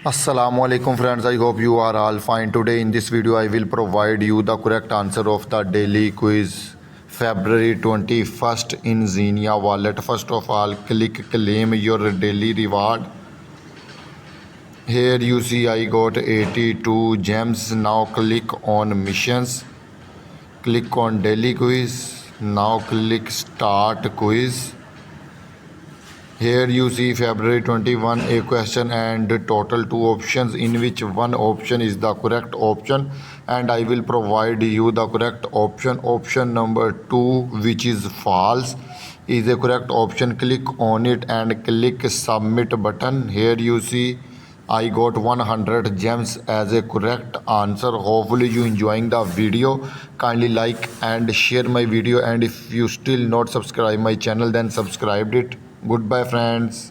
Assalamu alaikum friends, I hope you are all fine. Today in this video I will provide you the correct answer of the daily quiz February 21st in XENEA Wallet. First of all, click claim your daily reward. Here you see I got 82 gems. Now click on missions, click on daily quiz. Now click start quiz. Here you see February 21 a question and total 2 options, in which one option is the correct option and I will provide you the correct option. Option number 2, which is false, is a correct option. Click on it and click submit button. Here you see I got 100 gems as a correct answer. Hopefully you enjoying the video. Kindly like and share my video, and if you still not subscribe my channel then subscribe it. Goodbye friends.